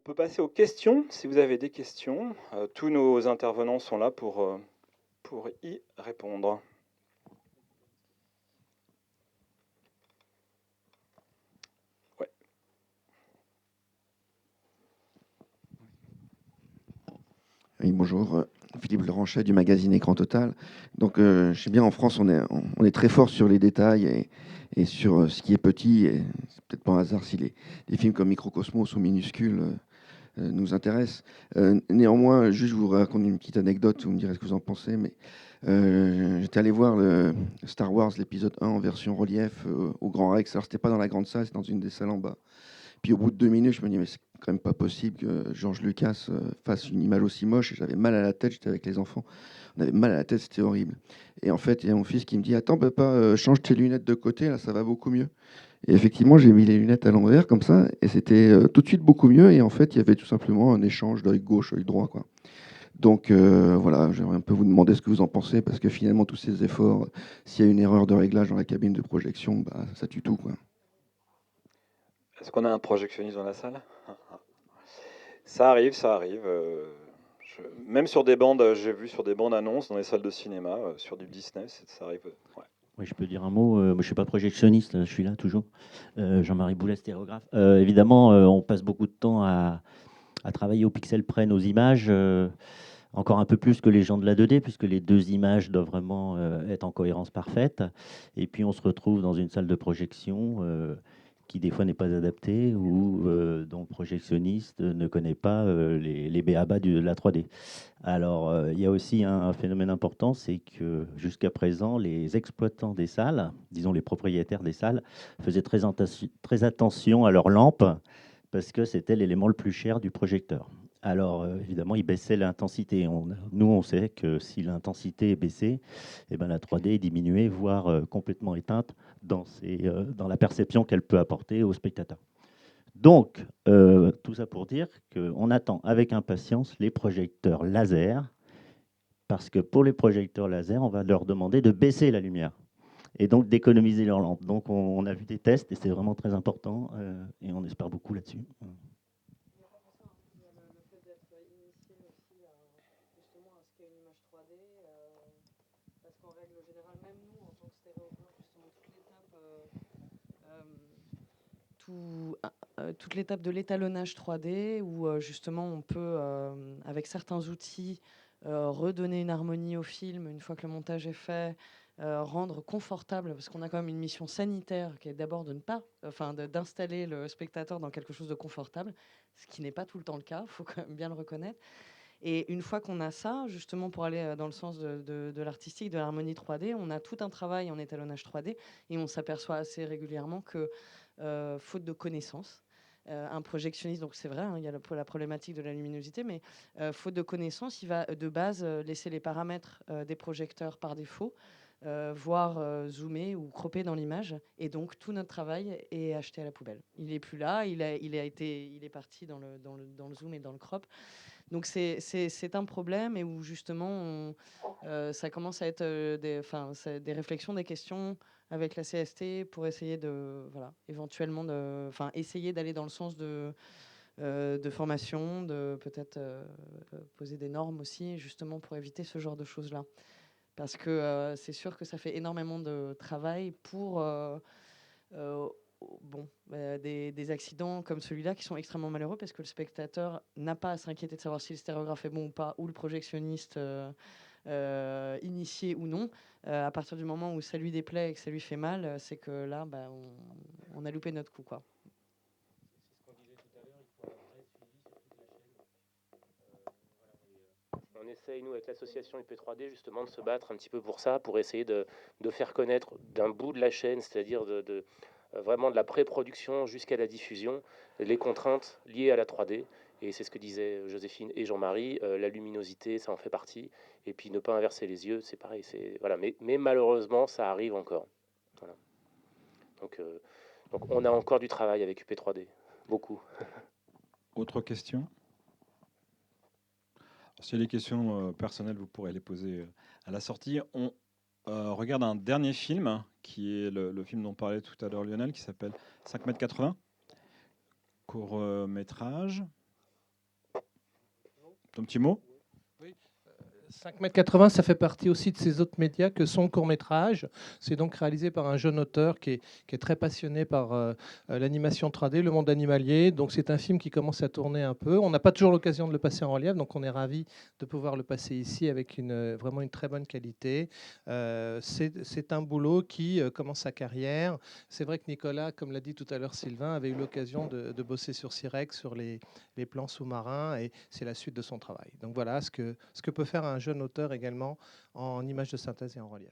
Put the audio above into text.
peut passer aux questions, si vous avez des questions. Tous nos intervenants sont là pour y répondre. Ouais. Oui, bonjour, Philippe Leranchet du magazine Écran Total. Donc, je sais bien, en France, on est très fort sur les détails et sur ce qui est petit. Et c'est peut-être pas un hasard si les films comme Microcosmos ou Minuscule nous intéressent. Néanmoins, juste je vous raconte une petite anecdote, vous me direz ce que vous en pensez. Mais j'étais allé voir le Star Wars, l'épisode 1 en version relief au Grand Rex. Alors, c'était pas dans la grande salle, c'était dans une des salles en bas. Puis au bout de 2 minutes, je me dis, mais c'est quand même pas possible que George Lucas fasse une image aussi moche. Et j'avais mal à la tête, j'étais avec les enfants. On avait mal à la tête, c'était horrible. Et en fait, il y a mon fils qui me dit, attends, papa, change tes lunettes de côté, là, ça va beaucoup mieux. Et effectivement, j'ai mis les lunettes à l'envers, comme ça, et c'était tout de suite beaucoup mieux. Et en fait, il y avait tout simplement un échange d'œil gauche, œil droit, quoi. Donc voilà, j'aimerais un peu vous demander ce que vous en pensez, parce que finalement, tous ces efforts, s'il y a une erreur de réglage dans la cabine de projection, bah, ça tue tout, quoi. Est-ce qu'on a un projectionniste dans la salle? Ça arrive, ça arrive. Même sur des bandes, j'ai vu sur des bandes annonces dans les salles de cinéma, sur du Disney, ça arrive. Ouais. Oui, je peux dire un mot. Moi, je suis pas projectionniste, je suis là toujours. Jean-Marie Boulet, stéréographe. Évidemment, on passe beaucoup de temps à travailler au pixel près nos images, encore un peu plus que les gens de la 2D, puisque les deux images doivent vraiment être en cohérence parfaite. Et puis, on se retrouve dans une salle de projection qui, des fois, n'est pas adaptée, ou dont le projectionniste ne connaît pas les b.a.-ba de la 3D. Alors, il y a aussi un phénomène important, c'est que jusqu'à présent, les exploitants des salles, disons les propriétaires des salles, faisaient très attention à leurs lampes parce que c'était l'élément le plus cher du projecteur. Alors, évidemment, ils baissaient l'intensité. Nous, on sait que si l'intensité est baissée, eh ben, la 3D est diminuée, voire complètement éteinte dans la perception qu'elle peut apporter au spectateur. Donc, tout ça pour dire qu'on attend avec impatience les projecteurs laser, parce que pour les projecteurs laser, on va leur demander de baisser la lumière et donc d'économiser leur lampe. Donc, on a vu des tests et c'est vraiment très important et on espère beaucoup là-dessus. Parce qu'en règle générale, même nous, en tant que stéréographe, justement, toute l'étape de l'étalonnage 3D, où justement on peut, avec certains outils, redonner une harmonie au film une fois que le montage est fait, rendre confortable, parce qu'on a quand même une mission sanitaire qui est d'abord de ne pas, enfin d'installer le spectateur dans quelque chose de confortable, ce qui n'est pas tout le temps le cas, il faut quand même bien le reconnaître. Et une fois qu'on a ça, justement pour aller dans le sens de l'artistique, de l'harmonie 3D, on a tout un travail en étalonnage 3D et on s'aperçoit assez régulièrement que, faute de connaissances, un projectionniste, donc c'est vrai, hein, il y a la problématique de la luminosité, mais faute de connaissances, il va de base laisser les paramètres des projecteurs par défaut, voire zoomer ou cropper dans l'image, et donc tout notre travail est acheté à la poubelle. Il n'est plus là, il est parti dans le zoom et dans le crop. Donc c'est un problème, et où justement ça commence à être des réflexions, des questions avec la CST pour essayer éventuellement essayer d'aller dans le sens de formation, de peut-être poser des normes aussi, justement pour éviter ce genre de choses-là. Parce que c'est sûr que ça fait énormément de travail pour euh, des accidents comme celui-là qui sont extrêmement malheureux, parce que le spectateur n'a pas à s'inquiéter de savoir si le stéréographe est bon ou pas, ou le projectionniste initié ou non. À partir du moment où ça lui déplaît et que ça lui fait mal, c'est que là, on a loupé notre coup, quoi. On essaye, nous, avec l'association IP3D, justement, de se battre un petit peu pour ça, pour essayer de faire connaître d'un bout de la chaîne, c'est-à-dire vraiment de la pré-production jusqu'à la diffusion, les contraintes liées à la 3D. Et c'est ce que disaient Joséphine et Jean-Marie, la luminosité, ça en fait partie. Et puis ne pas inverser les yeux, c'est pareil. Voilà. Mais malheureusement, ça arrive encore. Voilà. Donc on a encore du travail avec UP3D, beaucoup. Autre question? Si les questions personnelles, vous pourrez les poser à la sortie. On regarde un dernier film, qui est le film dont parlait tout à l'heure Lionel, qui s'appelle 5 mètres 80, court métrage. Ton petit mot? 5,80 m, ça fait partie aussi de ces autres médias que son court-métrage. C'est donc réalisé par un jeune auteur qui est très passionné par l'animation 3D, le monde animalier. Donc c'est un film qui commence à tourner un peu. On n'a pas toujours l'occasion de le passer en relief, donc on est ravis de pouvoir le passer ici avec vraiment une très bonne qualité. C'est un boulot qui commence sa carrière. C'est vrai que Nicolas, comme l'a dit tout à l'heure Sylvain, avait eu l'occasion de bosser sur Sirex, sur les plans sous-marins, et c'est la suite de son travail. Donc voilà ce que peut faire un jeune auteur également en images de synthèse et en relief.